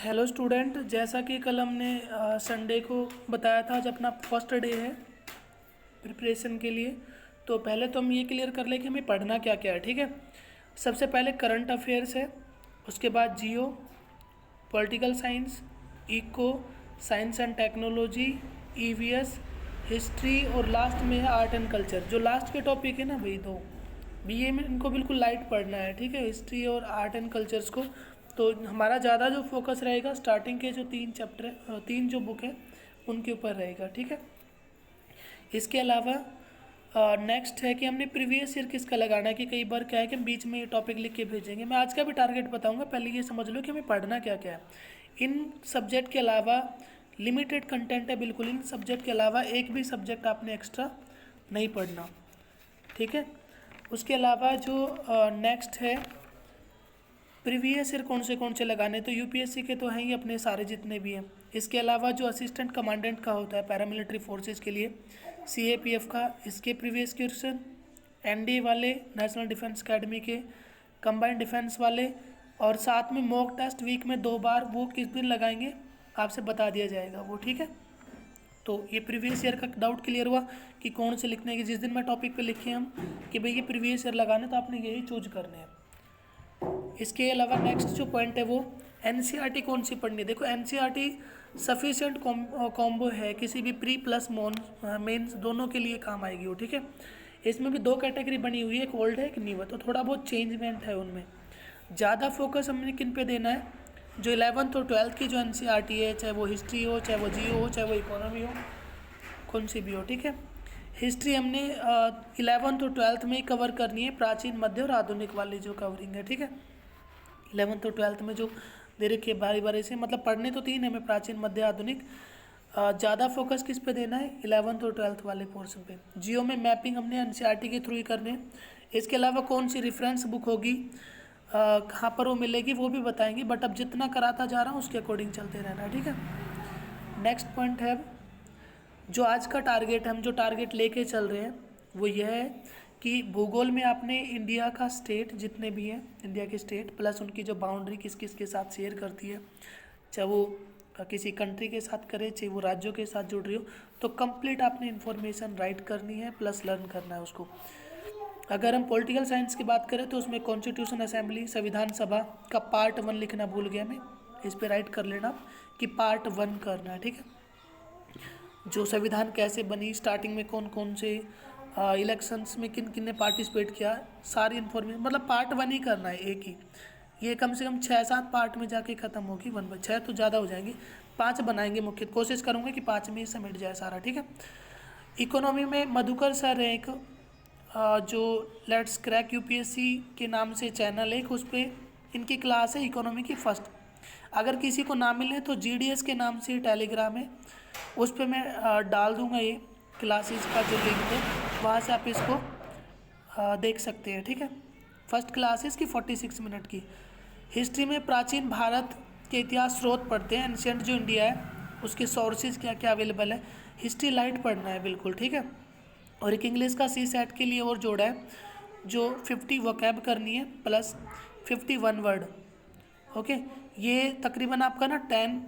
Hello student, जैसा कि कल हमने संडे को बताया था, आज अपना फर्स्ट डे है प्रिपरेशन के लिए। तो पहले तो हम ये क्लियर कर लें कि हमें पढ़ना क्या क्या है। ठीक है, सबसे पहले करंट अफेयर्स है, उसके बाद geo, political science, eco, science and technology, EVS, history और लास्ट में है आर्ट एंड कल्चर। जो लास्ट के टॉपिक है ना भाई, दो बीए में इनको बिल्कुल लाइट पढ़ना है। ठीक है, हिस्ट्री और आर्ट एंड कल्चर्स को। तो हमारा ज़्यादा जो फोकस रहेगा स्टार्टिंग के जो 3 चैप्टर 3 जो बुक है उनके ऊपर रहेगा। ठीक है, इसके अलावा नेक्स्ट है कि हमने प्रीवियस ईयर किसका लगाना है। कि कई बार क्या है कि हम बीच में ये टॉपिक लिख के भेजेंगे। मैं आज का भी टारगेट बताऊंगा, पहले ये समझ लो कि हमें पढ़ना क्या क्या है। इन सब्जेक्ट के अलावा लिमिटेड कंटेंट है बिल्कुल, इन सब्जेक्ट के अलावा एक भी सब्जेक्ट आपने एक्स्ट्रा नहीं पढ़ना। ठीक है, उसके अलावा जो नेक्स्ट है प्रीवियस ईयर कौन से लगाने, तो यूपीएससी के तो हैं ही अपने सारे जितने भी हैं। इसके अलावा जो असिस्टेंट कमांडेंट का होता है पैरामिलिट्री फोर्सेस के लिए, सीएपीएफ का, इसके प्रीवियस क्वेश्चन, एनडीए वाले, नेशनल डिफेंस एकेडमी के, कंबाइंड डिफेंस वाले, और साथ में मॉक टेस्ट वीक में 2 बार, वो किस दिन लगाएंगे आपसे बता दिया जाएगा वो। ठीक है, तो ये प्रीवियस ईयर का डाउट क्लियर हुआ कि कौन से लिखने के। जिस दिन मैं टॉपिक पे लिखे हम कि भाई ये प्रीवियस ईयर लगाने, तो आपने यही चूज करने हैं। इसके अलावा नेक्स्ट जो पॉइंट है वो एनसीईआरटी कौन सी पढ़नी है। देखो एनसीईआरटी सफिशिएंट कॉम्बो है, किसी भी प्री प्लस मेंस दोनों के लिए काम आएगी वो। ठीक है, इसमें भी 2 कैटेगरी बनी हुई है, एक ओल्ड है एक न्यू है, तो थोड़ा बहुत चेंजमेंट है उनमें। ज़्यादा फोकस हमने किन पे देना है, जो 11th और 12th की जो एनसीईआरटी है, चाहे वो हिस्ट्री हो, चाहे वो जियो हो, चाहे वो इकोनॉमी हो, कौन सी भी हो। ठीक है, हिस्ट्री हमने 11th और 12th में ही कवर करनी है, प्राचीन, मध्य और आधुनिक वाली जो कवरिंग है। ठीक है, 11th और 12th में जो दे रखी है बारी बारी से, मतलब पढ़ने तो 3 है हमें, प्राचीन, मध्य, आधुनिक। ज़्यादा फोकस किस पे देना है, 11th और 12th वाले पोर्शन पे। जियो में मैपिंग हमने एनसीईआरटी के थ्रू ही करने हैं। इसके अलावा कौन सी रेफरेंस बुक होगी, कहाँ पर वो मिलेगी वो भी बताएंगे, बट अब जितना कराता जा रहा हूँ उसके अकॉर्डिंग चलते रहना है। ठीक है, नेक्स्ट पॉइंट है जो आज का टारगेट, हम जो टारगेट लेके चल रहे हैं वो यह है कि भूगोल में आपने इंडिया का स्टेट जितने भी हैं, इंडिया के स्टेट प्लस उनकी जो बाउंड्री किस किस के साथ शेयर करती है, चाहे वो किसी कंट्री के साथ करे, चाहे वो राज्यों के साथ जुड़ रही हो, तो कंप्लीट आपने इन्फॉर्मेशन राइट करनी है प्लस लर्न करना है उसको। अगर हम पॉलिटिकल साइंस की बात करें तो उसमें कॉन्स्टिट्यूशन असेंबली, संविधान सभा का पार्ट 1 लिखना भूल गया मैं, इस पर राइट कर लेना कि पार्ट 1 करना है। ठीक है, जो संविधान कैसे बनी, स्टार्टिंग में कौन कौन से इलेक्शंस में किन किन ने पार्टिसिपेट किया, सारी इन्फॉर्मेशन, मतलब पार्ट 1 ही करना है एक ही। ये कम से कम 6-7 पार्ट में जाके ख़त्म होगी, 1/6 तो ज़्यादा हो जाएंगे, 5 बनाएंगे मुख्य, कोशिश करूँगा कि 5 में ही समेट जाए सारा। ठीक है, इकोनॉमी में मधुकर सर है एक, जो लेट्स क्रैक यूपीएससी के नाम से चैनल है, उस पर इनकी क्लास है इकोनॉमी की फर्स्ट। अगर किसी को ना मिले तो जीडीएस के नाम से टेलीग्राम है, उस पर मैं डाल दूंगा ये क्लासेस का जो लिंक है, वहाँ से आप इसको देख सकते हैं। ठीक है, फर्स्ट क्लासेस की 46 मिनट की। हिस्ट्री में प्राचीन भारत के इतिहास स्रोत पढ़ते हैं, एंशियंट जो इंडिया है उसके सोर्सेज क्या क्या अवेलेबल है। हिस्ट्री लाइट पढ़ना है बिल्कुल। ठीक है, और एक इंग्लिश का सी सेट के लिए और जोड़ा है, जो 50 वोकैब करनी है प्लस 51 वर्ड। ओके, ये तकरीबन आपका ना 10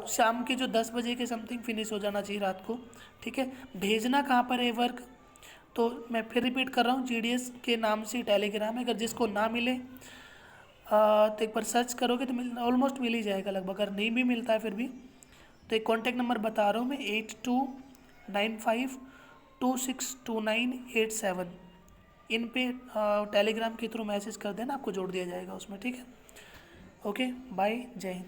शाम के जो 10 बजे के समथिंग फिनिश हो जाना चाहिए रात को। ठीक है, भेजना कहाँ पर है वर्क, तो मैं फिर रिपीट कर रहा हूँ, जीडीएस के नाम से टेलीग्राम है। अगर जिसको ना मिले तो एक बार सर्च करोगे तो ऑलमोस्ट मिल ही जाएगा लगभग। अगर नहीं भी मिलता है फिर भी तो एक कॉन्टैक्ट नंबर बता रहा हूँ मैं, 8295262987, इन पे टेलीग्राम के थ्रू मैसेज कर देना, आपको जोड़ दिया जाएगा उसमें। ठीक है, ओके, बाय, जय हिंद।